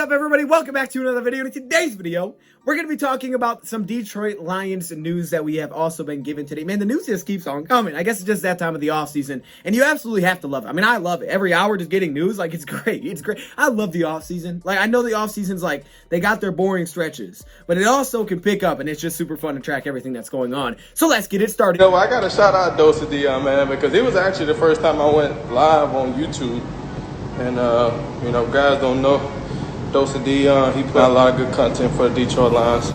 up, everybody? Welcome back to another video. In today's video, we're going to be talking about some Detroit Lions news that we have also been given today. Man, the news just keeps on coming. I guess it's just that time of the offseason, and you absolutely have to love it. I mean, I love it. Every hour just getting news, like, it's great. It's great. I love the offseason. Like, I know the offseason's like, they got their boring stretches, but it also can pick up, and it's just super fun to track everything that's going on. So let's get it started. You know, I got to shout out DoseOfDion, man, because it was actually the first time I went live on YouTube. And, you know, guys don't know DoseOfDion. He put out a lot of good content for the Detroit Lions.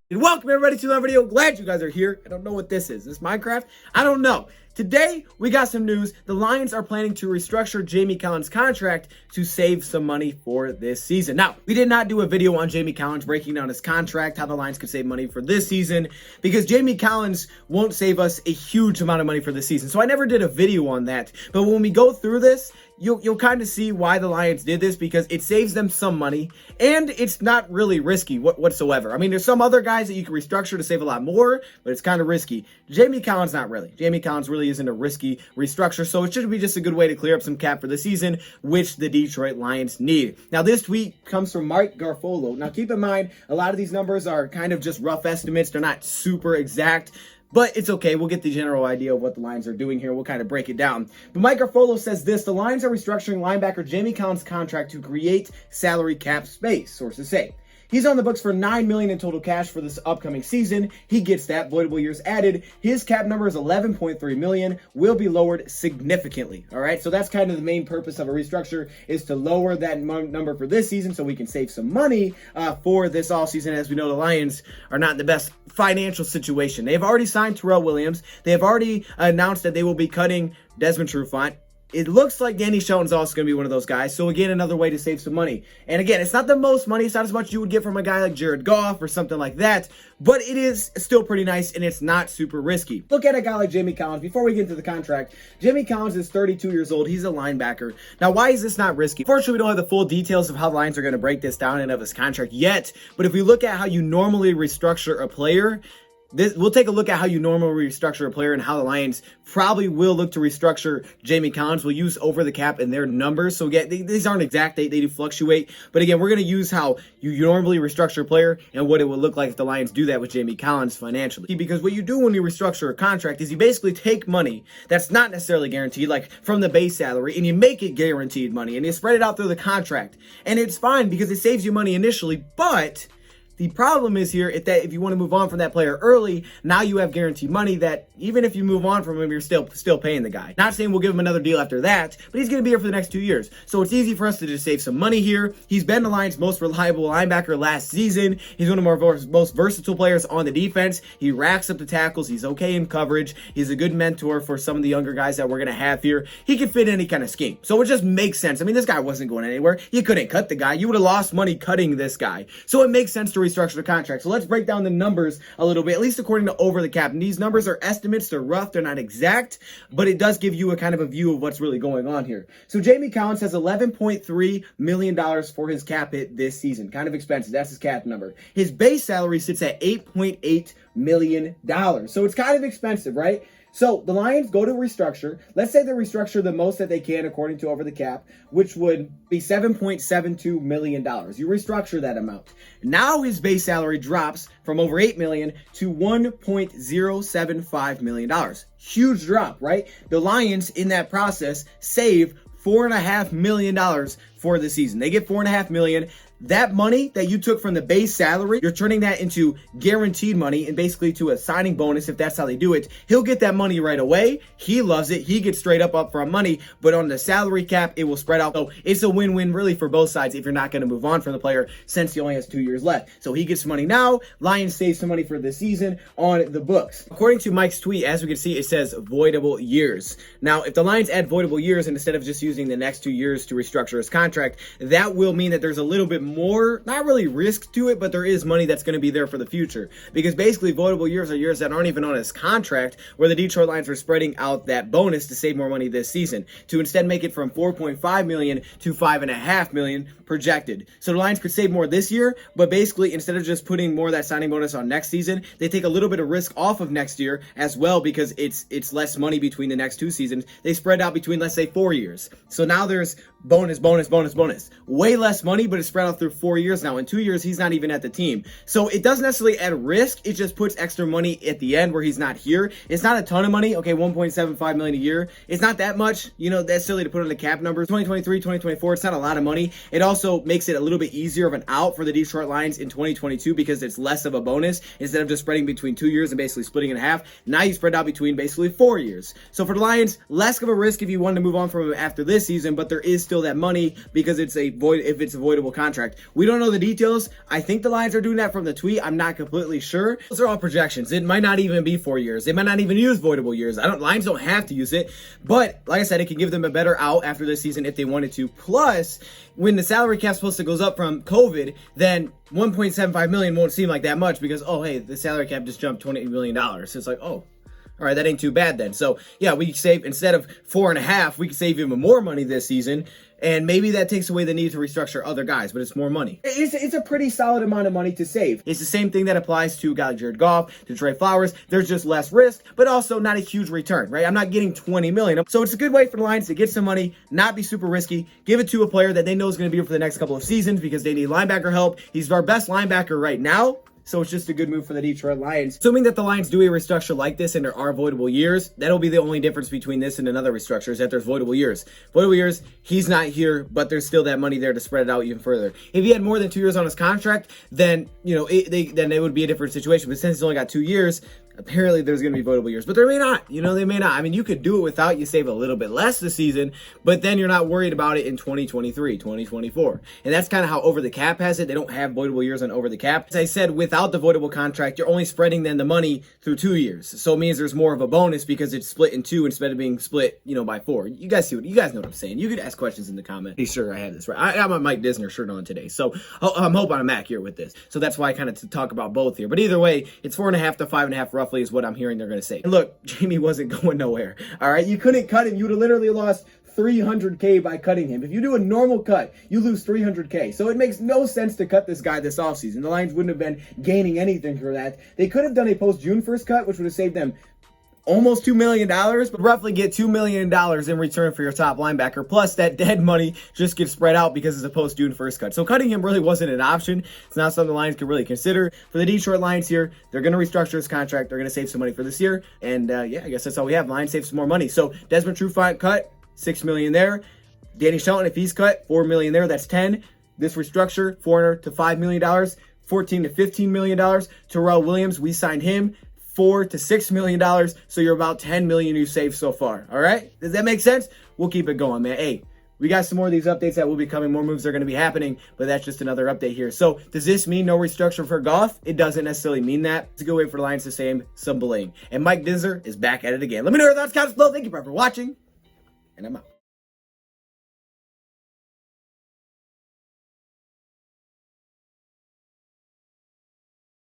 And welcome everybody to another video. Glad you guys are here. I don't know what this is. Is this Minecraft? I don't know. Today, we got some news. The Lions are planning to restructure Jamie Collins' contract to save some money for this season. Now, we did not do a video on Jamie Collins breaking down his contract, how the Lions could save money for this season, because Jamie Collins won't save us a huge amount of money for this season. So I never did a video on that. But when we go through this, you'll kind of see why the Lions did this, because it saves them some money, and it's not really risky whatsoever. I mean, there's some other guys that you can restructure to save a lot more, but it's kind of risky. Jamie Collins, not really. Jamie Collins really isn't a risky restructure, so it should be just a good way to clear up some cap for the season, which the Detroit Lions need. Now, this tweet comes from Mike Garofalo. Now, keep in mind, a lot of these numbers are kind of just rough estimates. They're not super exact, but it's okay. We'll get the general idea of what the Lions are doing here. We'll kind of break it down. But Mike Garofalo says this: the Lions are restructuring linebacker Jamie Collins' contract to create salary cap space, sources say. He's on the books for $9 million in total cash for this upcoming season. He gets that. Voidable years added. His cap number is $11.3 million, will be lowered significantly. All right, so that's kind of the main purpose of a restructure, is to lower that number for this season so we can save some money for this offseason. As we know, the Lions are not in the best financial situation. They have already signed Terrell Williams. They have already announced that they will be cutting Desmond Trufant. It looks like Danny Shelton's also going to be one of those guys. So, again, another way to save some money. And, again, it's not the most money. It's not as much you would get from a guy like Jared Goff or something like that. But it is still pretty nice, and it's not super risky. Look at a guy like Jamie Collins. Before we get into the contract, Jamie Collins is 32 years old. He's a linebacker. Now, why is this not risky? Fortunately, we don't have the full details of how the Lions are going to break this down and of his contract yet. But if we look at how you normally restructure a player, we'll take a look at how you normally restructure a player and how the Lions probably will look to restructure Jamie Collins. We'll use over the cap in their numbers. So again, these aren't exact. They do fluctuate. But again, we're going to use how you normally restructure a player and what it would look like if the Lions do that with Jamie Collins financially. Because what you do when you restructure a contract is you basically take money that's not necessarily guaranteed, like from the base salary, and you make it guaranteed money, and you spread it out through the contract. And it's fine because it saves you money initially, but the problem is here if you want to move on from that player early, now you have guaranteed money that even if you move on from him, you're still paying the guy. Not saying we'll give him another deal after that, but he's going to be here for the next 2 years. So it's easy for us to just save some money here. He's been the Lions' most reliable linebacker last season. He's one of our most versatile players on the defense. He racks up the tackles. He's okay in coverage. He's a good mentor for some of the younger guys that we're going to have here. He can fit in any kind of scheme. So it just makes sense. I mean, this guy wasn't going anywhere. You couldn't cut the guy. You would have lost money cutting this guy. So it makes sense to restructure the contract. So let's break down the numbers a little bit, at least according to over the cap. And these numbers are estimates. They're rough. They're not exact, but it does give you a kind of a view of what's really going on here. So Jamie Collins has $11.3 million for his cap hit this season. Kind of expensive. That's his cap number. His base salary sits at $8.8 million. So it's kind of expensive, right? So the Lions go to restructure. Let's say they restructure the most that they can according to over the cap, which would be $7.72 million. You restructure that amount. Now his base salary drops from over $8 million to $1.075 million. Huge drop, right? The Lions in that process save $4.5 million for the season. They get $4.5 million. That money that you took from the base salary, you're turning that into guaranteed money and basically to a signing bonus if that's how they do it. He'll get that money right away. He loves it. He gets straight up front money, but on the salary cap, it will spread out. So it's a win-win really for both sides if you're not going to move on from the player since he only has 2 years left. So he gets some money now. Lions save some money for this season on the books. According to Mike's tweet, as we can see, it says voidable years. Now, if the Lions add voidable years and instead of just using the next 2 years to restructure his contract, that will mean that there's a little bit more, not really risk to it, but there is money that's going to be there for the future. Because basically, voidable years are years that aren't even on his contract, where the Detroit Lions are spreading out that bonus to save more money this season, to instead make it from $4.5 million to $5.5 million projected. So the Lions could save more this year, but basically, instead of just putting more of that signing bonus on next season, they take a little bit of risk off of next year as well, because it's less money between the next two seasons. They spread out between, let's say, 4 years. So now there's bonus. Way less money, but it's spread out through 4 years now. In 2 years, he's not even at the team. So it doesn't necessarily add risk. It just puts extra money at the end where he's not here. It's not a ton of money. Okay, $1.75 million a year. It's not that much. You know, that's silly to put on the cap numbers. 2023, 2024, it's not a lot of money. It also makes it a little bit easier of an out for the Detroit Lions in 2022 because it's less of a bonus. Instead of just spreading between 2 years and basically splitting in half, now you spread out between basically 4 years. So for the Lions, less of a risk if you wanted to move on from him after this season, but there is still that money because it's a voidable contract. We don't know the details. I think the Lions are doing that from the tweet. I'm not completely sure. Those are all projections. It might not even be 4 years. They might not even use voidable years. Lions don't have to use it, but like I said, it can give them a better out after this season if they wanted to. Plus, when the salary cap supposed to goes up from COVID, then $1.75 million won't seem like that much because, oh, hey, the salary cap just jumped $28 million. So it's like, oh, all right, that ain't too bad then. So yeah, we save, instead of 4.5, we can save even more money this season. And maybe that takes away the need to restructure other guys, but it's more money. It's a pretty solid amount of money to save. It's the same thing that applies to a guy like Jared Goff, to Trey Flowers. There's just less risk, but also not a huge return, right? I'm not getting $20 million. So it's a good way for the Lions to get some money, not be super risky, give it to a player that they know is going to be here for the next couple of seasons because they need linebacker help. He's our best linebacker right now. So it's just a good move for the Detroit Lions. Assuming that the Lions do a restructure like this and there are voidable years, that'll be the only difference between this and another restructure is that there's voidable years. Voidable years, he's not here, but there's still that money there to spread it out even further. If he had more than 2 years on his contract, then, you know, then it would be a different situation. But since he's only got 2 years, apparently there's going to be voidable years, but there may not. You know, they may not. I mean, you could do it without, you save a little bit less this season, but then you're not worried about it in 2023, 2024. And that's kind of how Over the Cap has it. They don't have voidable years on Over the Cap. As I said, without the voidable contract, you're only spreading then the money through 2 years. So it means there's more of a bonus because it's split in two instead of being split, you know, by 4. You guys know what I'm saying. You could ask questions in the comment. Be sure I have this right. I got my Mike Disner shirt on today, so I'm hoping I'm accurate with this. So that's why I kind of talk about both here. But either way, it's 4.5 to 5.5 roughly is what I'm hearing they're going to say. And look, Jamie wasn't going nowhere. All right, you couldn't cut him. You would have literally lost $300K by cutting him. If you do a normal cut, you lose $300K. So it makes no sense to cut this guy this offseason. The Lions wouldn't have been gaining anything for that. They could have done a post-June 1st cut, which would have saved them almost $2 million, but roughly get $2 million in return for your top linebacker. Plus, that dead money just gets spread out because it's a post-June 1st cut. So cutting him really wasn't an option. It's not something the Lions could really consider. For the Detroit Lions here, they're going to restructure his contract. They're going to save some money for this year. And yeah, I guess that's all we have. Lions save some more money. So Desmond Trufant cut, $6 million there. Danny Shelton, if he's cut, $4 million there. That's 10. This restructure, $400 to $5 million, $14 to $15 million. Terrell Williams, we signed him. $4 to $6 million, so you're about $10 million you saved so far. All right, does that make sense? We'll keep it going, man. Hey, we got some more of these updates that will be coming. More moves are going to be happening, but that's just another update here. So does this mean no restructure for Goff? It doesn't necessarily mean that. It's a good way for the Lions to say some bullying. And Mike Disner is back at it again. Let me know your thoughts, comments below. Thank you for watching, and I'm out.